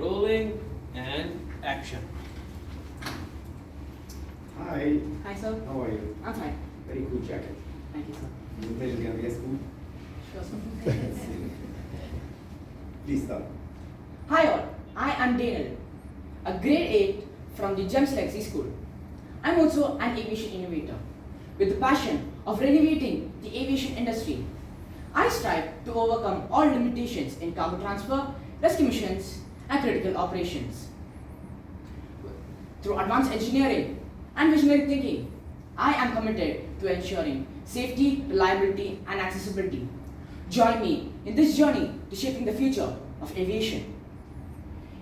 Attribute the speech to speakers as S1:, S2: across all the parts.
S1: Rolling and action.
S2: Hi.
S3: Hi, sir.
S2: How are you?
S3: I'm fine.
S2: Very cool jacket.
S3: Thank you, sir.
S2: You think it's gonna be a school?
S3: Sure, sir.
S2: Please start.
S3: Hi, all. I am Danell, a grade 8 from the GEMS Legacy School. I'm also an aviation innovator with the passion of renovating the aviation industry. I strive to overcome all limitations in cargo transfer, rescue missions, and critical operations. Through advanced engineering and visionary thinking, I am committed to ensuring safety, reliability, and accessibility. Join me in this journey to shaping the future of aviation.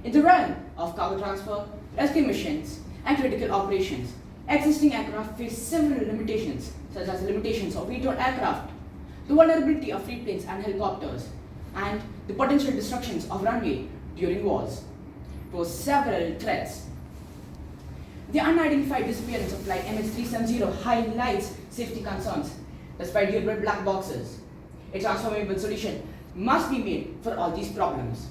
S3: In the realm of cargo transfer, rescue missions, and critical operations, existing aircraft face several limitations, such as the limitations of VTOL aircraft, the vulnerability of freight planes and helicopters, and the potential destructions of runway during wars pose several threats. The unidentified disappearance of flight MH370 highlights safety concerns despite the red black boxes. A transformable solution must be made for all these problems.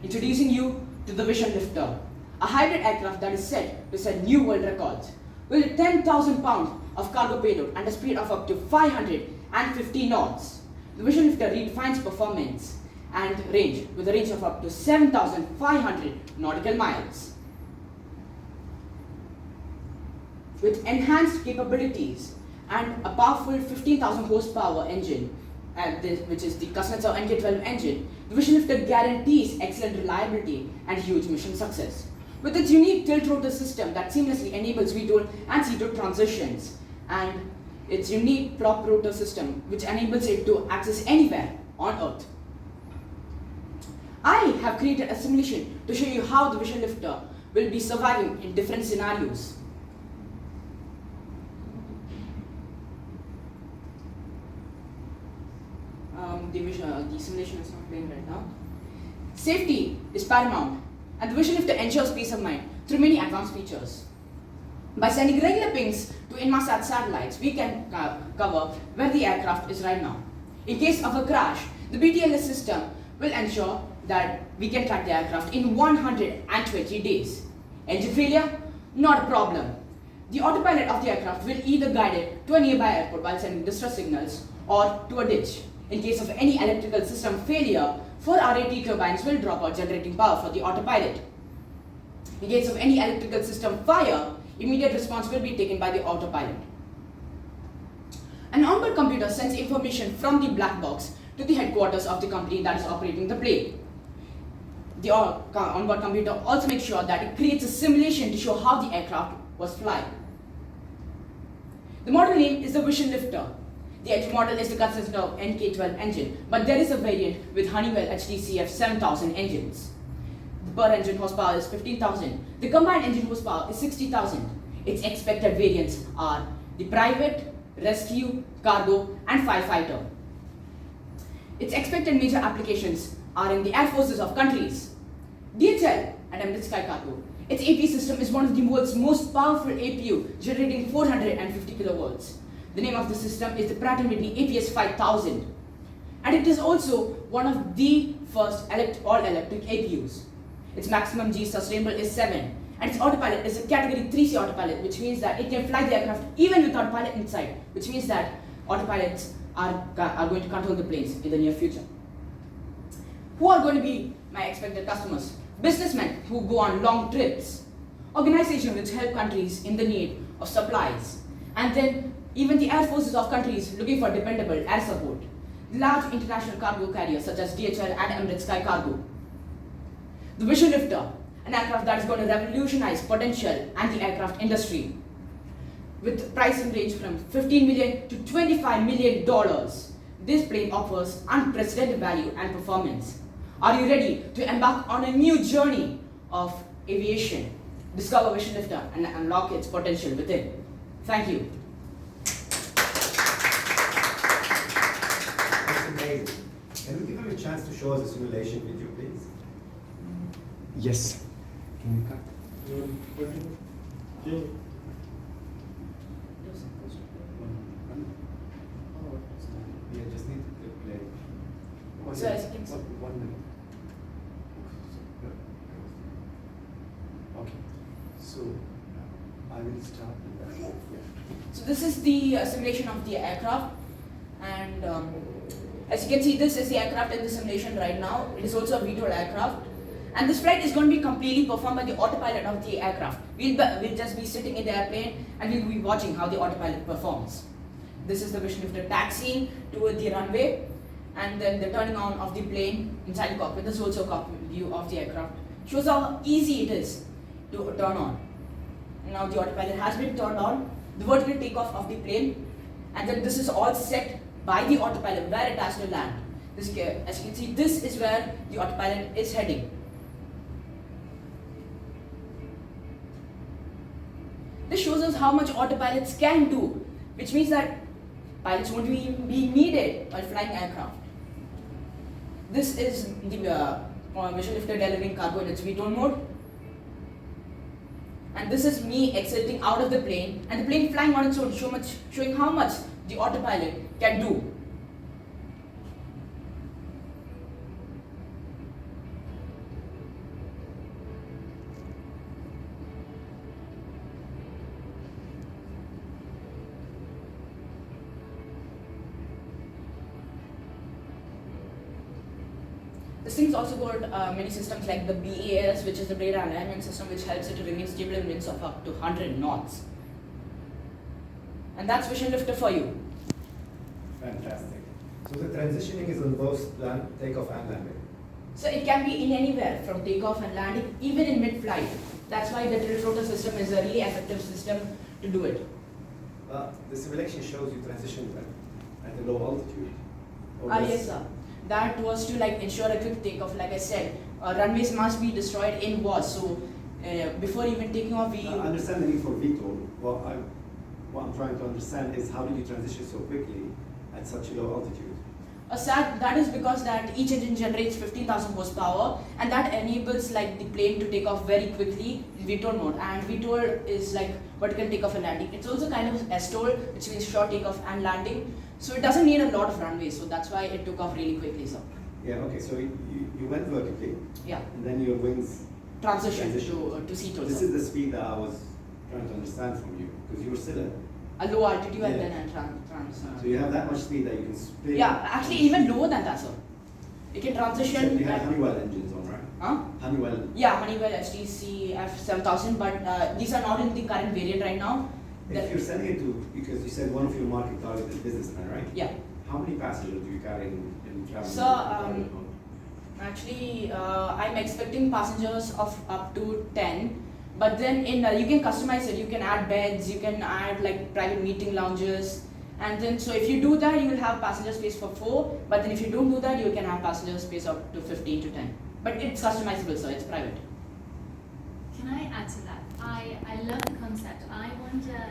S3: Introducing you to the Vision Lifter, a hybrid aircraft that is set to set new world records. With 10,000 pounds of cargo payload and a speed of up to 550 knots, the Vision Lifter redefines performance and range with a range of up to 7,500 nautical miles. With enhanced capabilities and a powerful 15,000 horsepower engine, which is the Kuznetsov K12 engine, the Vision Lifter guarantees excellent reliability and huge mission success. With its unique tilt rotor system that seamlessly enables VTOL and CTOL transitions, and its unique prop rotor system which enables it to access anywhere on Earth. I have created a simulation to show you how the Vision Lifter will be surviving in different scenarios. The simulation is not playing right now. Safety is paramount, and the Vision Lifter ensures peace of mind through many advanced features. By sending regular pings to Inmarsat satellites, we can cover where the aircraft is right now. In case of a crash, the BTLS system will ensure that we can track the aircraft in 120 days. Engine failure? Not a problem. The autopilot of the aircraft will either guide it to a nearby airport while sending distress signals or to a ditch. In case of any electrical system failure, 4 RAT turbines will drop out generating power for the autopilot. In case of any electrical system fire, immediate response will be taken by the autopilot. An onboard computer sends information from the black box to the headquarters of the company that is operating the plane. The onboard computer also makes sure that it creates a simulation to show how the aircraft was flying. The model name is the Vision Lifter. The edge model is the Kuznetsov K12 engine, but there is a variant with Honeywell HTCF 7000 engines. The per engine horsepower is 15,000. The combined engine horsepower is 60,000. Its expected variants are the private, rescue, cargo, and firefighter. Its expected major applications are in the air forces of countries. DHL and Emirates Sky Cargo. Its APU system is one of the world's most powerful APU, generating 450 kilovolts. The name of the system is the Pratt & Whitney APS 5000, and it is also one of the first all-electric APUs. Its maximum G sustainable is 7, and its autopilot is a category 3C autopilot, which means that it can fly the aircraft even without pilot inside, which means that autopilots are going to control the planes in the near future. Who are going to be my expected customers? Businessmen who go on long trips, organizations which help countries in the need of supplies, and then even the air forces of countries looking for dependable air support. Large international cargo carriers such as DHL and Emirates Sky Cargo. The Vision Lifter, an aircraft that is going to revolutionize potential and the aircraft industry. With pricing range from $15 million to $25 million, this plane offers unprecedented value and performance. Are you ready to embark on a new journey of aviation? Discover Vision Lifter and unlock its potential within. Thank you.
S2: Amazing. Can we give him a chance to show us a simulation video, please?
S4: Yes. Can we cut?
S2: Yeah, just need to play.
S3: So as you can see.
S2: 1 minute.
S4: Okay. So I will start with that. Yeah.
S3: So this is the simulation of the aircraft, and as you can see, this is the aircraft in the simulation right now. It is also a VTOL aircraft, and this flight is going to be completely performed by the autopilot of the aircraft. We'll just be sitting in the airplane and we'll be watching how the autopilot performs. This is the vision lifter taxiing toward the runway, and then the turning on of the plane inside the cockpit. This is also a cockpit view of the aircraft. Shows how easy it is to turn on. Now the autopilot has been turned on, the vertical takeoff of the plane, and then this is all set by the autopilot where it has to land. As you can see, this is where the autopilot is heading. This shows us how much autopilots can do, which means that pilots won't be needed while flying aircraft. This is the vision lifter delivering cargo in its VTOL mode. And this is me exiting out of the plane, and the plane flying on its own, showing how much the autopilot can do. This thing's also got many systems like the BAS, which is the blade alignment system, which helps it to remain stable in winds of up to 100 knots. And that's vision lifter for you.
S2: Fantastic. So the transitioning is on both takeoff and landing.
S3: So it can be in anywhere from takeoff and landing, even in mid-flight. That's why the tilt rotor system is a really effective system to do it.
S2: The simulation shows you transition at a low altitude.
S3: Yes, sir. That was to ensure a quick takeoff. Like I said, runways must be destroyed in wars. So before even taking off, we
S2: I understand the need for VTOL. What I'm trying to understand is how did you transition so quickly at such a low altitude?
S3: That is because that each engine generates 15,000 horsepower, and that enables the plane to take off very quickly in VTOL mode. And VTOL is vertical takeoff and landing. It's also kind of STOL, which means short takeoff and landing. So it doesn't need a lot of runway, so that's why it took off really quickly. So
S2: Yeah. Okay. So you went vertically.
S3: Yeah.
S2: And then your wings
S3: transition to CTOL.
S2: This is the speed that I was trying to understand from you, because you were still at
S3: a low altitude and
S2: Yeah.
S3: then transition.
S2: So you have that much speed that you can split.
S3: Yeah, actually even lower than that, sir. You can transition.
S2: You have Honeywell engines on, right?
S3: Huh?
S2: Honeywell.
S3: Yeah, Honeywell HTC F7000, but these are not in the current variant right now.
S2: If you're selling it to, because you said one of your market target is businessmen, right?
S3: Yeah.
S2: How many passengers do you carry in travel?
S3: So, actually, I'm expecting passengers of up to 10. But then you can customize it. You can add beds, you can add private meeting lounges. And then, so if you do that, you will have passenger space for 4. But then if you don't do that, you can have passenger space up to 15 to 10. But it's customizable, so it's private.
S5: Can I add to that? I love the concept. I wonder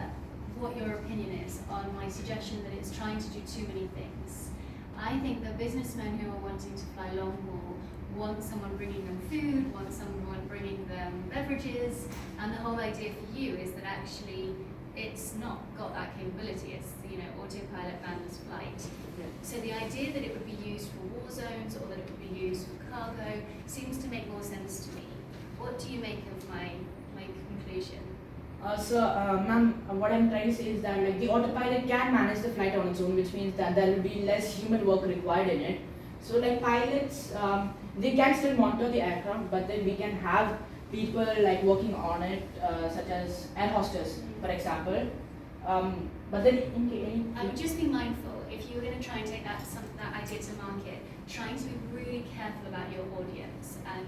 S5: what your opinion is on my suggestion that it's trying to do too many things. I think the businessmen who are wanting to fly long haul want someone bringing them food, want someone bringing them beverages, and the whole idea for you is that actually it's not got that capability. It's autopilot manless flight.
S3: Yeah.
S5: So the idea that it would be used for war zones or that it would be used for cargo seems to make more sense to me. What do you make of my conclusion?
S3: Ma'am, what I'm trying to say is that the autopilot can manage the flight on its own, which means that there will be less human work required in it. So pilots, they can still monitor the aircraft, but then we can have people working on it, such as air hostess, for example. But then
S5: I would just be mindful, if you were going to try and take that idea to market, trying to be really careful about your audience and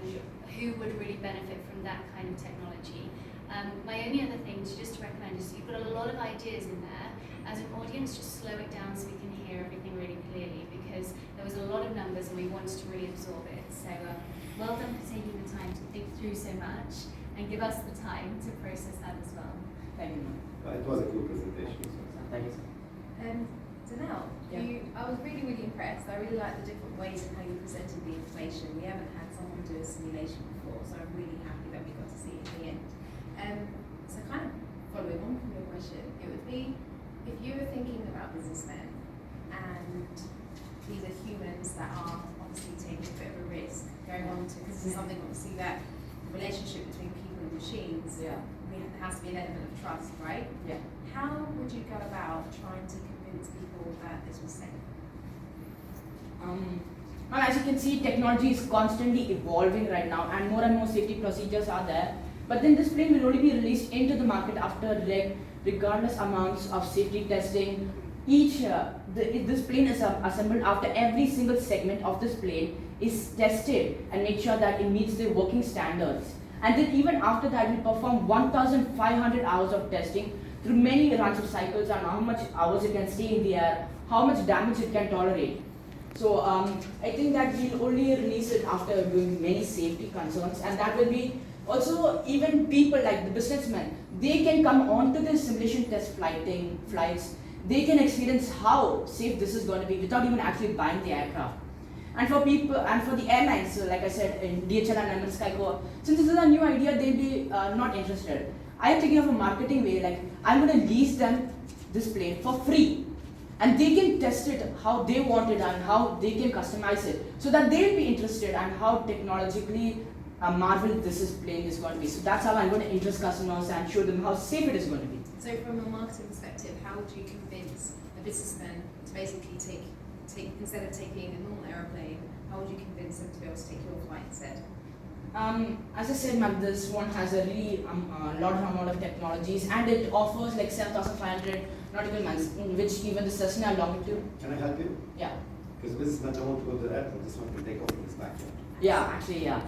S5: who would really benefit from that kind of technology. My only other thing to recommend is you've got a lot of ideas in there. As an audience, just slow it down so we can hear everything really clearly, because there was a lot of numbers and we wanted to really absorb it. So well done for taking the time to think through so much and give us the time to process that as well.
S3: Thank you, ma'am.
S2: It was a cool presentation.
S3: Thank you, sir.
S6: Danell,
S3: Yeah.
S6: I was really, really impressed. I really like the different ways of how you presented the information. We haven't had someone do a simulation before, so I'm really happy that we got to see it in the end. So kind of following on from your question, it would be, if you were thinking about businessmen and these are humans that are obviously taking a bit of a risk going on to, because this is something obviously that the relationship between people and machines there has to be an element of trust, right?
S3: Yeah.
S6: How would you go about trying to convince people that this was safe?
S3: Well, as you can see, technology is constantly evolving right now, and more safety procedures are there. But then this plane will only be released into the market after regardless amounts of safety testing. This plane is assembled after every single segment of this plane is tested and make sure that it meets the working standards. And then even after that, we perform 1,500 hours of testing through many runs of cycles on how much hours it can stay in the air, how much damage it can tolerate. So I think that we'll only release it after doing many safety concerns, and that will be also even people like the businessmen. They can come onto the simulation test flights. They can experience how safe this is going to be without even actually buying the aircraft. And for people and for the airlines, so like I said, in DHL and ML Skyco, since this is a new idea, they'll be not interested. I am thinking of a marketing way, like I'm going to lease them this plane for free. And they can test it how they want it and how they can customize it, so that they'll be interested and how technologically marveled plane is going to be. So that's how I'm going to interest customers and show them how safe it is going to be.
S6: So from a marketing perspective, how would you convince a businessman to basically take instead of taking a normal aeroplane, how would you convince them to be able to take your flight instead?
S3: As I said, ma'am, this one has a really large amount of technologies, and it offers like 7,500 nautical miles, in which even the Cessna Longitude.
S2: Can I help you?
S3: Yeah.
S2: Because the businessman don't want to go to the airport, this one can take off in his backyard.
S3: Yeah, actually, yeah.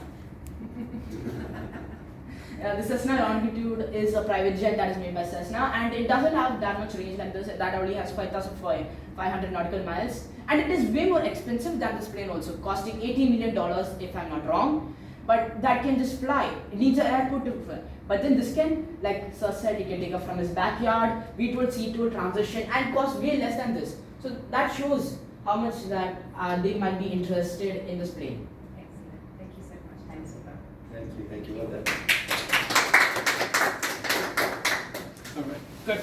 S3: The Cessna Longitude is a private jet that is made by Cessna, and it doesn't have that much range like this. That only has 5,500 nautical miles, and it is way more expensive than this plane, also costing $18 million if I'm not wrong. But that can just fly. It needs an airport to fly. But then this can, like Sir said, he can take off from his backyard, V-tool, C-tool, transition, and cost way less than this. So that shows how much that they might be interested in this plane.
S6: Excellent. Thank you so much. Thanks for that.
S2: Thank you, well done.
S1: All right, good.